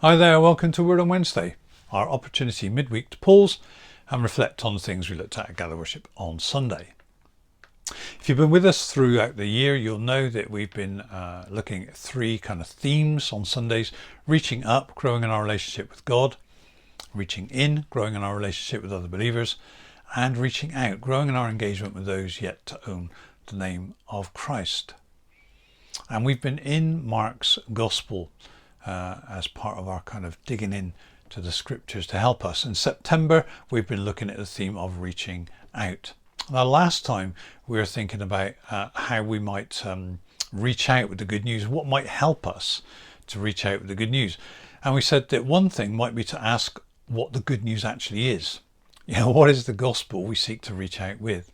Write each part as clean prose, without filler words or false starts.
Hi there, welcome to Word on Wednesday, our opportunity midweek to pause and reflect on the things we looked at Gather Worship on Sunday. If you've been with us throughout the year, you'll know that we've been looking at three kind of themes on Sundays: reaching up, growing in our relationship with God; reaching in, growing in our relationship with other believers; and reaching out, growing in our engagement with those yet to own the name of Christ. And we've been in Mark's Gospel as part of our kind of digging in to the scriptures to help us. In September, we've been looking at the theme of reaching out. Now, last time we were thinking about how we might reach out with the good news, what might help us to reach out with the good news. And we said that one thing might be to ask what the good news actually is. What is the gospel we seek to reach out with?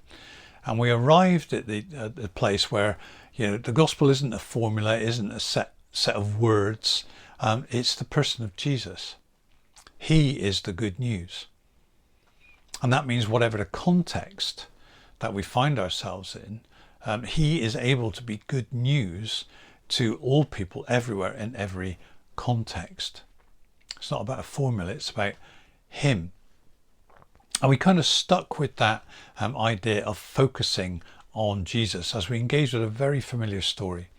And we arrived at the place where, the gospel isn't a formula, it isn't a set of words. It's the person of Jesus. He is the good news. And that means whatever the context that we find ourselves in, he is able to be good news to all people everywhere in every context. It's not about a formula, it's about him. And we kind of stuck with that idea of focusing on Jesus as we engage with a very familiar story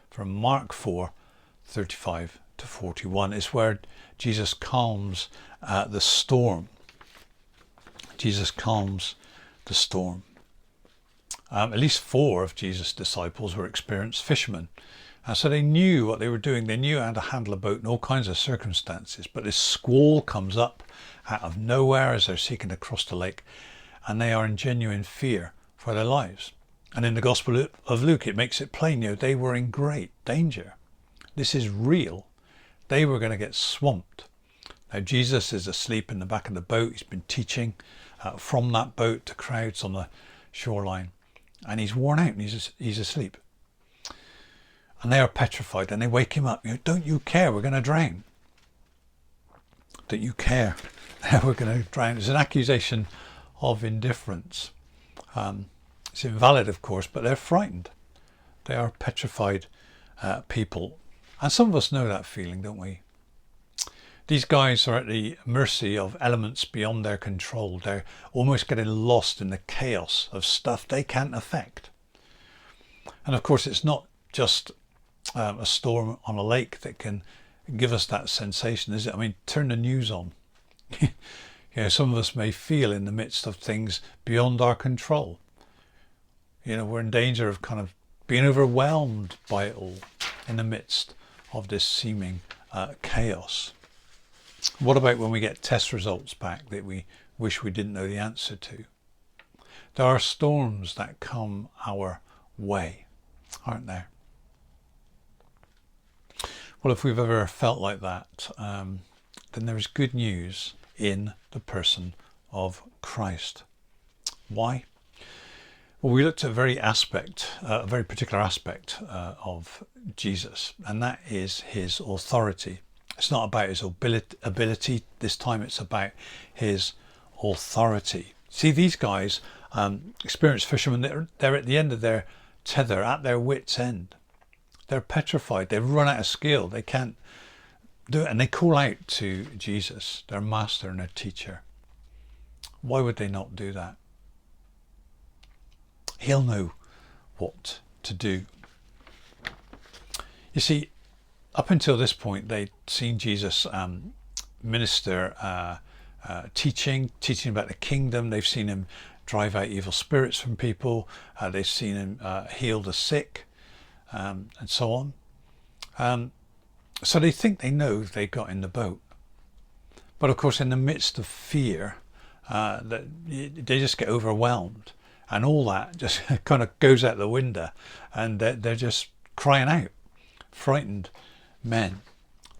from Mark 4:35 to 41. It's where Jesus calms the storm. Jesus calms the storm. At least 4 of Jesus' disciples were experienced fishermen. And so they knew what they were doing. They knew how to handle a boat in all kinds of circumstances. But this squall comes up out of nowhere as they're seeking to cross the lake. And they are in genuine fear for their lives. And in the Gospel of Luke, it makes it plain, they were in great danger. This is real. They were going to get swamped. Now, Jesus is asleep in the back of the boat. He's been teaching from that boat to crowds on the shoreline. And he's worn out and he's asleep. And they are petrified and they wake him up. Don't you care? We're going to drown. Don't you care? We're going to drown. It's an accusation of indifference. It's invalid, of course, but they're frightened. They are petrified people. And some of us know that feeling, don't we? These guys are at the mercy of elements beyond their control. They're almost getting lost in the chaos of stuff they can't affect. And of course, it's not just a storm on a lake that can give us that sensation, is it? I mean, turn the news on. Some of us may feel in the midst of things beyond our control. We're in danger of kind of being overwhelmed by it all in the midst of this seeming chaos. What about when we get test results back that we wish we didn't know the answer to? There are storms that come our way, aren't there? Well, if we've ever felt like that, then there is good news in the person of Christ. Why? Well, we looked at a very particular aspect of Jesus, and that is his authority. It's not about his ability this time, it's about his authority. See, these guys, experienced fishermen, they're at the end of their tether, at their wits' end. They're petrified, they've run out of skill, they can't do it, and they call out to Jesus, their master and their teacher. Why would they not do that? He'll know what to do. You see, up until this point, they'd seen Jesus minister, teaching about the kingdom. They've seen him drive out evil spirits from people. They've seen him heal the sick, and so on. So they think they know they got in the boat. But of course, in the midst of fear, they just get overwhelmed. And all that just kind of goes out the window, and they're just crying out, frightened men.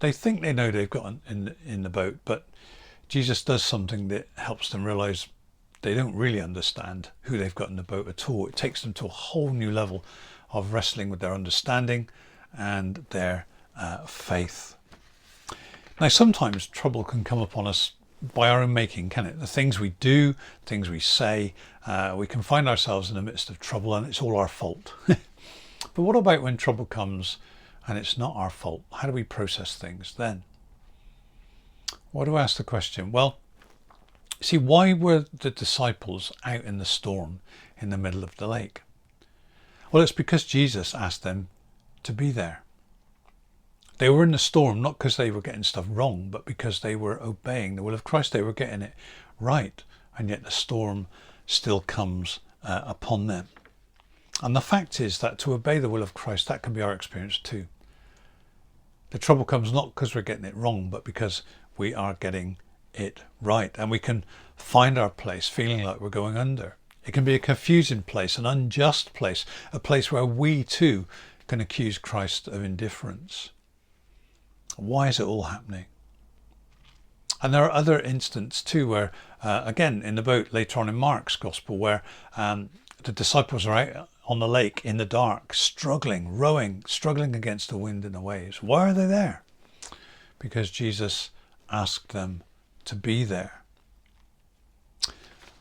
They think they know they've got in the boat, but Jesus does something that helps them realize they don't really understand who they've got in the boat at all. It takes them to a whole new level of wrestling with their understanding and their faith. Now, sometimes trouble can come upon us by our own making, can it? The things we do, things we say, we can find ourselves in the midst of trouble and it's all our fault. But what about when trouble comes and it's not our fault? How do we process things then? Why do I ask the question? Well, see, why were the disciples out in the storm in the middle of the lake? Well, it's because Jesus asked them to be there. They were in the storm not because they were getting stuff wrong, but because they were obeying the will of Christ. They were getting it right, and yet the storm still comes upon them. And the fact is that to obey the will of Christ, that can be our experience too. The trouble comes not because we're getting it wrong, but because we are getting it right. And we can find our place feeling like we're going under. It can be a confusing place, an unjust place, a place where we too can accuse Christ of indifference. Why is it all happening? And there are other instances too where, again, in the boat later on in Mark's Gospel, where the disciples are out on the lake in the dark, struggling, rowing, struggling against the wind and the waves. Why are they there? Because Jesus asked them to be there.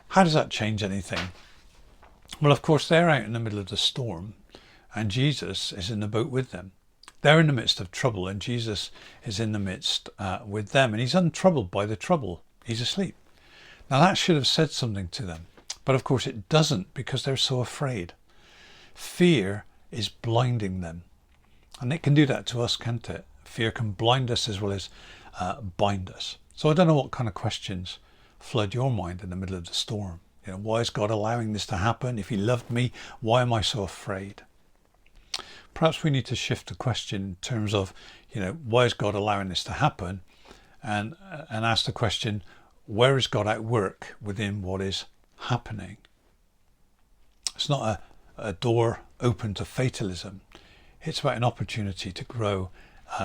How does that change anything? Well, of course, they're out in the middle of the storm and Jesus is in the boat with them. They're in the midst of trouble and Jesus is in the midst with them, and he's untroubled by the trouble. He's asleep. Now that should have said something to them, but of course it doesn't, because they're so afraid. Fear is blinding them, and it can do that to us, can't it? Fear can blind us as well as bind us. So I don't know what kind of questions flood your mind in the middle of the storm. You know, why is God allowing this to happen? If he loved me, why am I so afraid? Perhaps we need to shift the question in terms of, why is God allowing this to happen? And ask the question, where is God at work within what is happening? It's not a door open to fatalism. It's about an opportunity to grow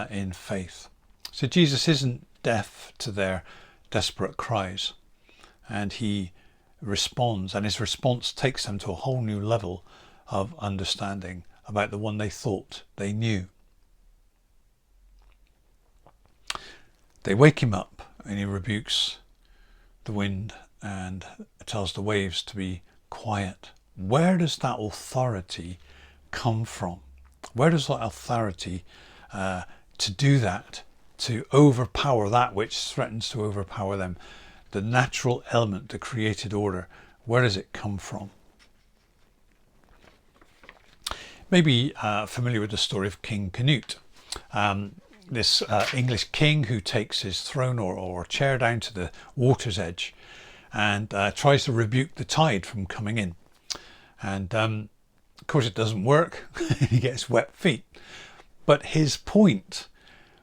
in faith. So Jesus isn't deaf to their desperate cries, and he responds, and his response takes them to a whole new level of understanding about the one they thought they knew. They wake him up and he rebukes the wind and tells the waves to be quiet. Where does that authority come from? Where does that authority to do that, to overpower that which threatens to overpower them, the natural element, the created order, where does it come from? Maybe familiar with the story of King Canute, this English king who takes his throne or chair down to the water's edge and tries to rebuke the tide from coming in. And of course it doesn't work. He gets wet feet. But his point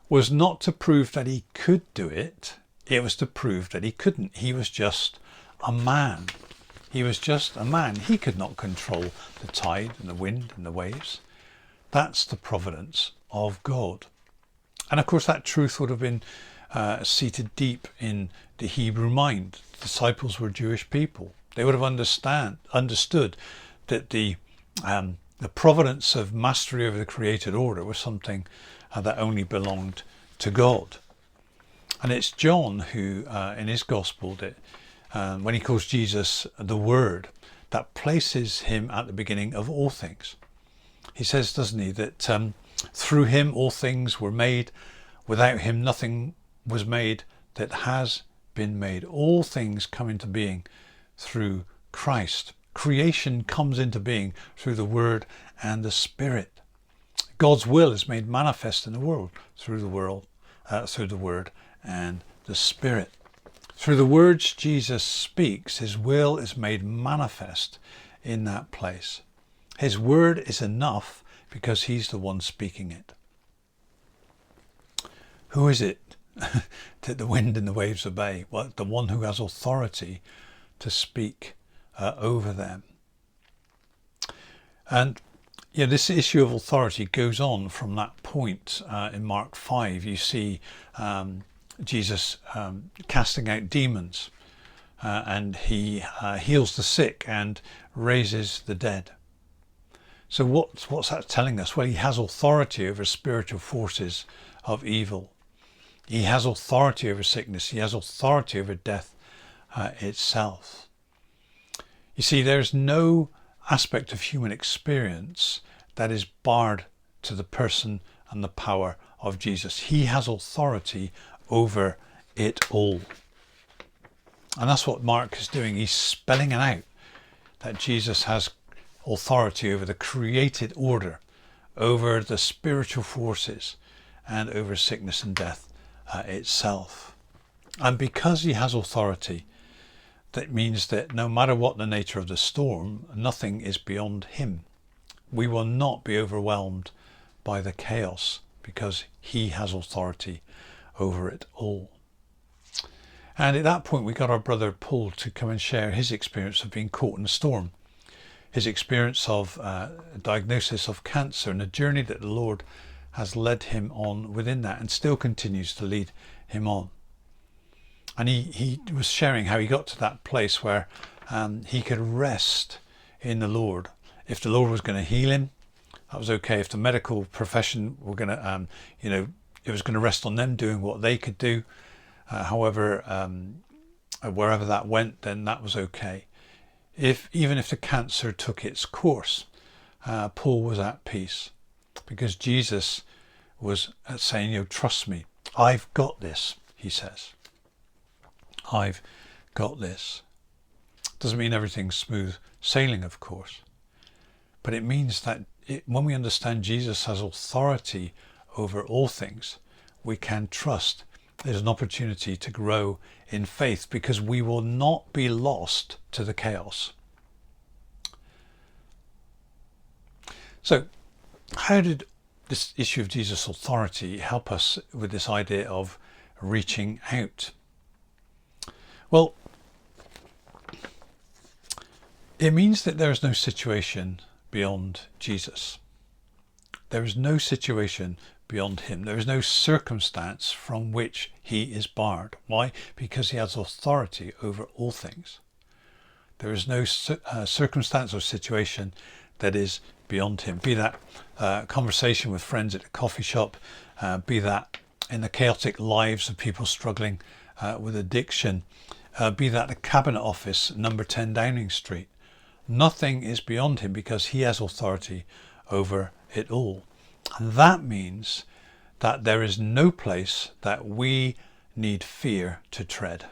was not to prove that he could do it. It was to prove that he couldn't. He was just a man. He was just a man. He could not control the tide and the wind and the waves. That's the providence of God. And of course that truth would have been seated deep in the Hebrew mind. The disciples were Jewish people. They would have understood that the providence of mastery over the created order was something that only belonged to God. And it's John who, in his gospel, that when he calls Jesus the Word, that places him at the beginning of all things. He says, doesn't he, that through him all things were made, without him nothing was made that has been made. All things come into being through Christ. Creation comes into being through the Word and the Spirit. God's will is made manifest in the world through the Word and the Spirit. Through the words Jesus speaks, his will is made manifest in that place. His word is enough because he's the one speaking it. Who is it that the wind and the waves obey? Well, the one who has authority to speak over them. And this issue of authority goes on from that point. In Mark 5, you see Jesus casting out demons, and he heals the sick and raises the dead. So what's that telling us? Well, he has authority over spiritual forces of evil. He has authority over sickness. He has authority over death itself. You see, there's no aspect of human experience that is barred to the person and the power of Jesus. He has authority over it all. And that's what Mark is doing. He's spelling it out, that Jesus has authority over the created order, over the spiritual forces, and over sickness and death itself. And because he has authority, that means that no matter what the nature of the storm, nothing is beyond him. We will not be overwhelmed by the chaos because he has authority over it all. And at that point we got our brother Paul to come and share his experience of being caught in a storm, his experience of diagnosis of cancer, and the journey that the Lord has led him on within that and still continues to lead him on. And he was sharing how he got to that place where he could rest in the Lord. If the Lord was going to heal him, that was okay. If the medical profession were going to, it was going to rest on them doing what they could do. However, wherever that went, then that was okay. Even if the cancer took its course, Paul was at peace because Jesus was saying, trust me, I've got this, he says. I've got this. Doesn't mean everything's smooth sailing, of course, but it means that when we understand Jesus has authority over all things, we can trust there's an opportunity to grow in faith because we will not be lost to the chaos. So, how did this issue of Jesus' authority help us with this idea of reaching out? Well, it means that there is no situation beyond Jesus. There is no situation beyond him. There is no circumstance from which he is barred. Why? Because he has authority over all things. There is no circumstance or situation that is beyond him. Be that conversation with friends at a coffee shop, be that in the chaotic lives of people struggling with addiction, be that the cabinet office, number 10 Downing Street. Nothing is beyond him because he has authority over it all. And that means that there is no place that we need fear to tread.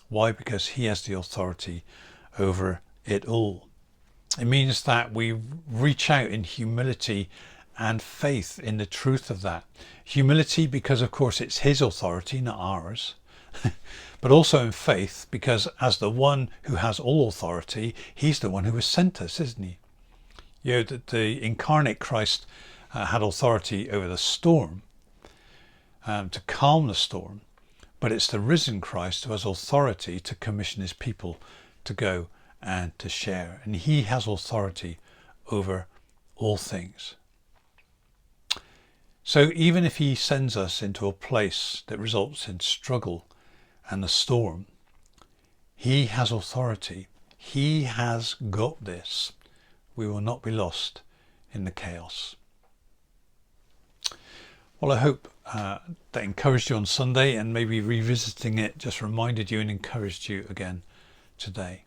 Why? Because he has the authority over it all. It means that we reach out in humility and faith in the truth of that. Humility because, of course, it's his authority, not ours. But also in faith because as the one who has all authority, he's the one who has sent us, isn't he? The incarnate Christ had authority over the storm to calm the storm, but it's the risen Christ who has authority to commission his people to go and to share, and he has authority over all things. So even if he sends us into a place that results in struggle and the storm, he has authority. He has got this. We will not be lost in the chaos. Well, I hope that encouraged you on Sunday, and maybe revisiting it just reminded you and encouraged you again today.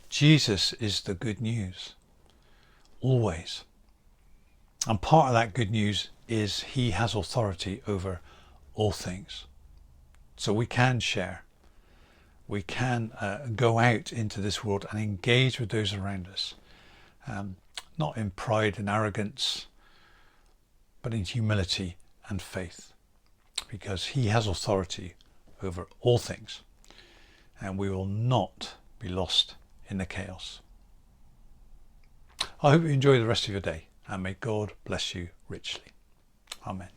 Jesus is the good news, always. And part of that good news is he has authority over all things. So we can share. We can go out into this world and engage with those around us. Not in pride and arrogance, but in humility and faith. Because he has authority over all things. And we will not be lost in the chaos. I hope you enjoy the rest of your day. And may God bless you richly. Amen.